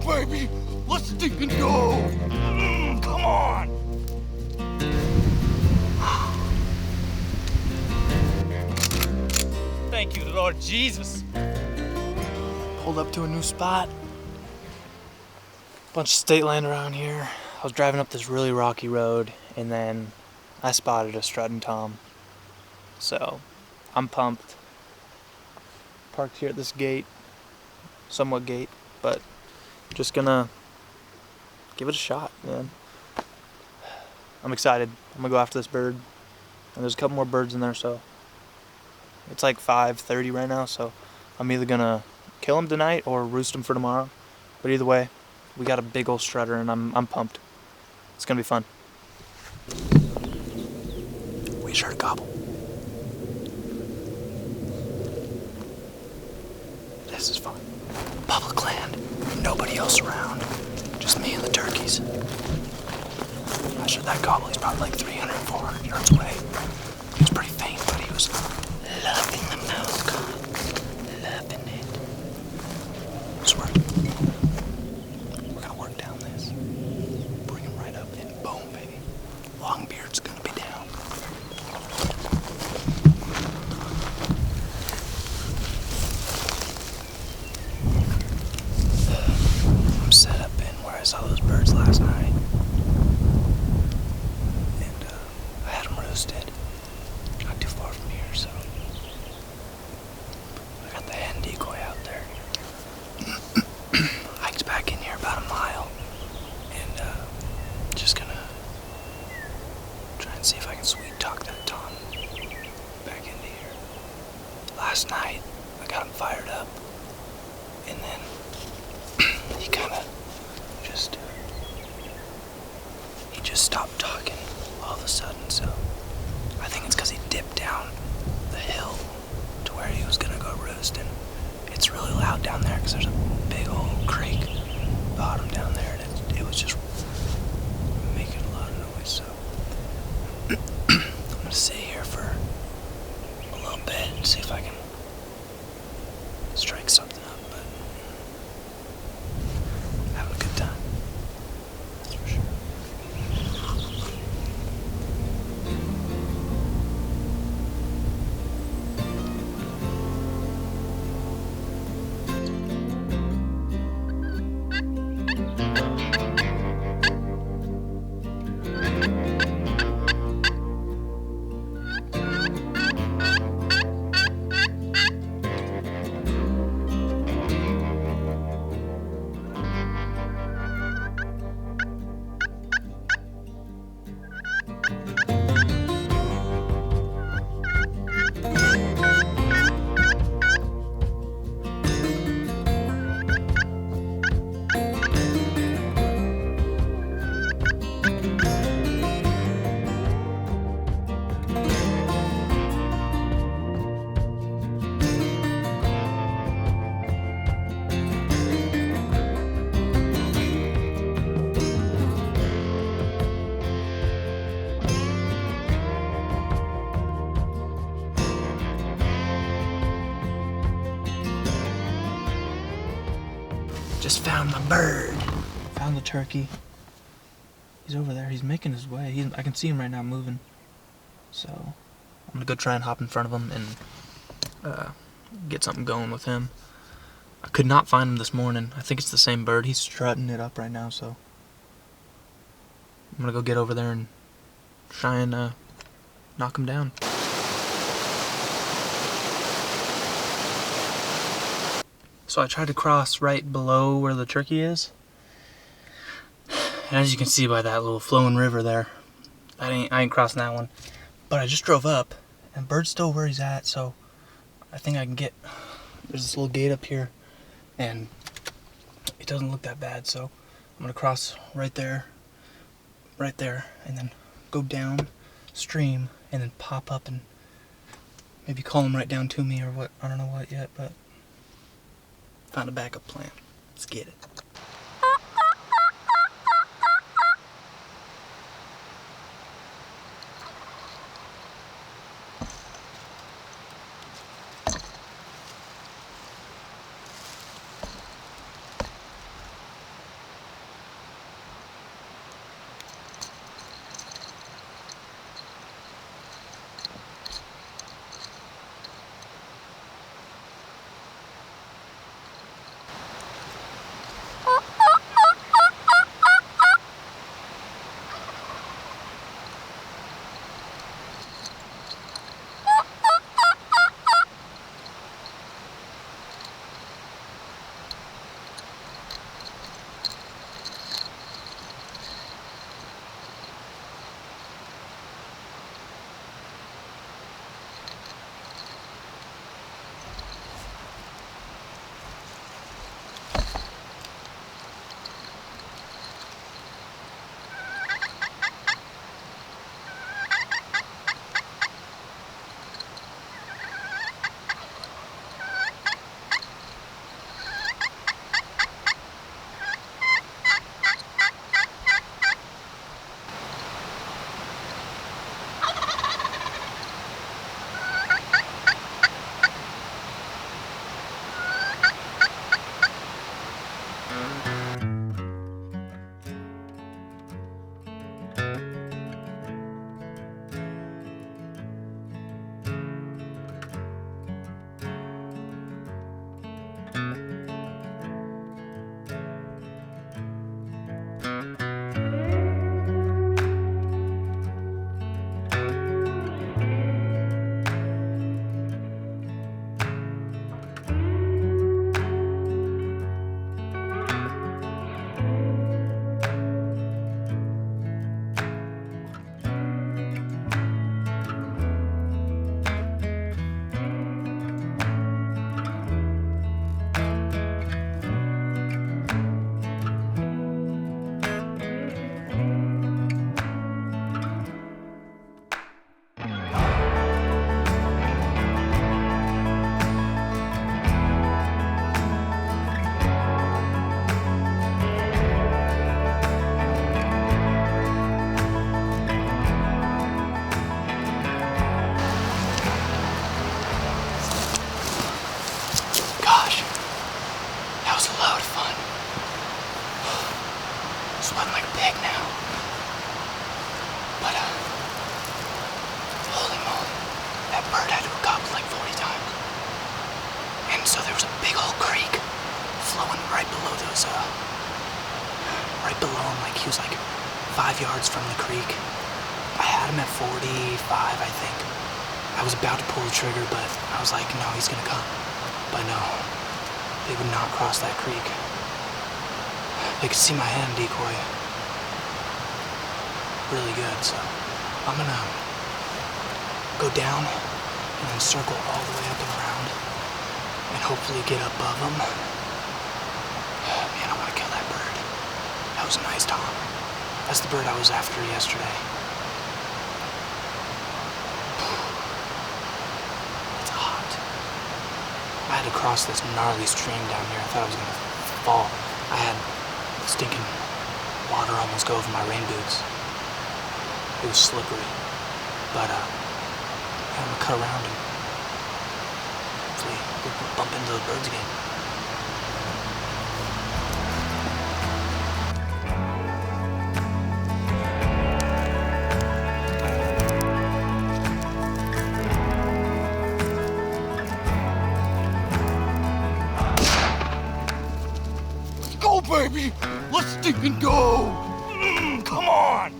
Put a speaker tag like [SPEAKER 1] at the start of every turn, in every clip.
[SPEAKER 1] baby! Let's stinking go! Come on! Thank you, Lord Jesus. Pulled up to a new spot. Bunch of state land around here. I was driving up this really rocky road, and then I spotted a strutting tom. So, I'm pumped. Parked here at this gate. Somewhat gate, but just gonna give it a shot, man. I'm excited. I'm gonna go after this bird. And there's a couple more birds in there, so it's like 5:30 right now, so I'm either gonna kill him tonight or roost him for tomorrow. But either way, we got a big old strutter, and I'm pumped. It's gonna be fun. We sure to gobble. This is fun. Public land, nobody else around, just me and the turkeys. I should that gobble. He's probably like 300, 400 yards away. He was pretty faint, but he was loving the mouth call. Loving it. So we're gonna work down this. Bring him right up and boom, baby. Longbeard's gonna be down. I'm set up in where I saw those birds last night. I had them roasted, not too far from here, so I got the hen decoy out there. Hiked back in here about a mile, and just gonna try and see if I can sweet talk that tom back into here. Last night, I got him fired up, and then he kinda just stopped talking all of a sudden, so I think it's because he dipped down the hill to where he was gonna go roosting. It's really loud down there because there's a big old creek bottom down there, and it was just making a lot of noise, so I'm gonna sit here for a little bit and see if I can strike something up, but having a good time, that's for sure. Just found my bird. Found the turkey. He's over there. He's making his way. I can see him right now moving. So I'm gonna go try and hop in front of him and get something going with him. I could not find him this morning. I think it's the same bird. He's strutting it up right now, so I'm gonna go get over there and try and knock him down. So I tried to cross right below where the turkey is. And as you can see by that little flowing river there, I ain't crossing that one. But I just drove up, and bird's still where he's at, so I think I can get, there's this little gate up here, and it doesn't look that bad, so I'm gonna cross right there, and then go down stream, and then pop up and maybe call him right down to me or what, I don't know what yet, but found a backup plan. Let's get it. right below those, right below him, like he was like 5 yards from the creek. I had him at 45, I think. I was about to pull the trigger, but I was like, no, he's gonna come. But no, they would not cross that creek. They could see my hand decoy really good, so I'm gonna go down and then circle all the way up and around and hopefully get above them. Man, I wanna kill that bird. That was a nice Tom. That's the bird I was after yesterday. It's hot. I had to cross this gnarly stream down here. I thought I was gonna fall. I had stinking water almost go over my rain boots. It was slippery. But I'm gonna cut around and hopefully we'll bump into those birds again.
[SPEAKER 2] Go, baby! Let's stinking go! Come on!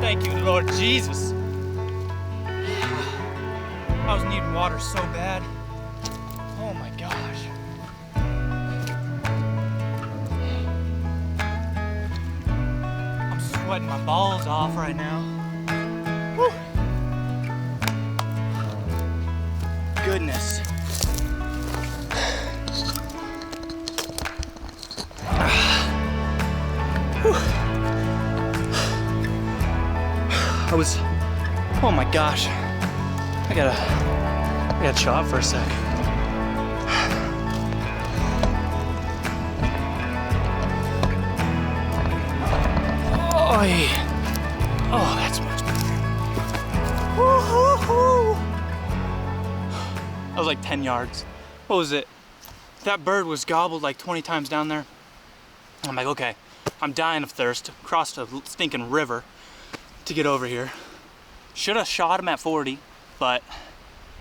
[SPEAKER 1] Thank you, Lord Jesus. I was needing water so bad. Oh my gosh. I'm sweating my balls off right now. Whew. Goodness. Oh my gosh. I gotta chill out for a sec. Oh, yeah. Oh, that's much better. Woo-hoo-hoo. That was like 10 yards. What was it? That bird was gobbled like 20 times down there. I'm like, okay, I'm dying of thirst. Crossed a stinking river to get over here. Should have shot him at 40, but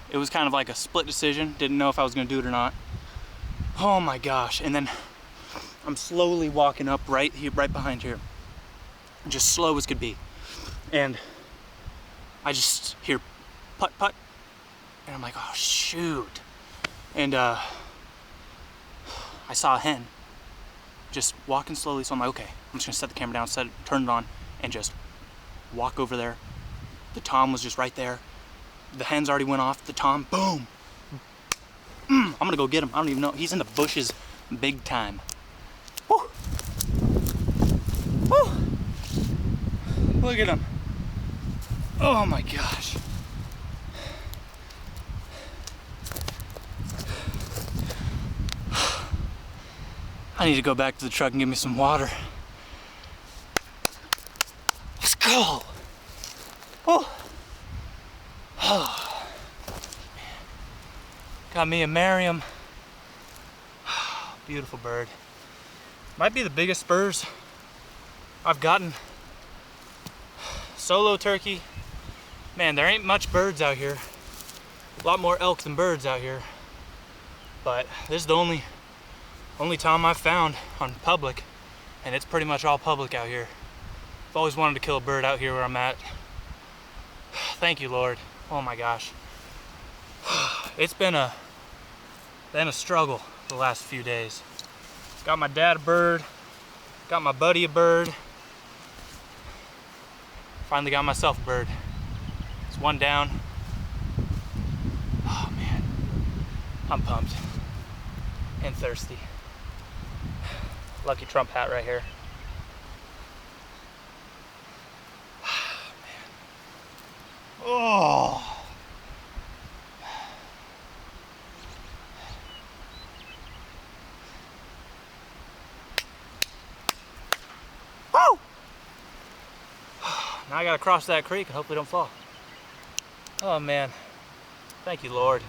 [SPEAKER 1] it was kind of like a split decision. Didn't know if I was gonna do it or not. Oh my gosh. And then I'm slowly walking up right here, right behind here. Just slow as could be. And I just hear putt putt. And I'm like, oh shoot. And I saw a hen just walking slowly. So I'm like, okay, I'm just gonna set the camera down, turn it on, and just walk over there. The Tom was just right there. The hens already went off. The Tom, boom. I'm gonna go get him. I don't even know. He's in the bushes big time. Woo. Woo. Look at him. Oh my gosh. I need to go back to the truck and get me some water. Let's go. Oh. Oh. Got me a Merriam. Beautiful bird. Might be the biggest spurs I've gotten. Solo turkey. Man, there ain't much birds out here. A lot more elk than birds out here. But this is the only Tom I've found on public, and it's pretty much all public out here. I've always wanted to kill a bird out here where I'm at. Thank you, Lord. Oh my gosh. It's been a struggle the last few days. Got my dad a bird, got my buddy a bird. Finally got myself a bird. It's one down. Oh man, I'm pumped and thirsty. Lucky Trump hat right here. Oh. Woo! Oh, Now I gotta cross that creek and hopefully don't fall. Oh man, thank you, Lord.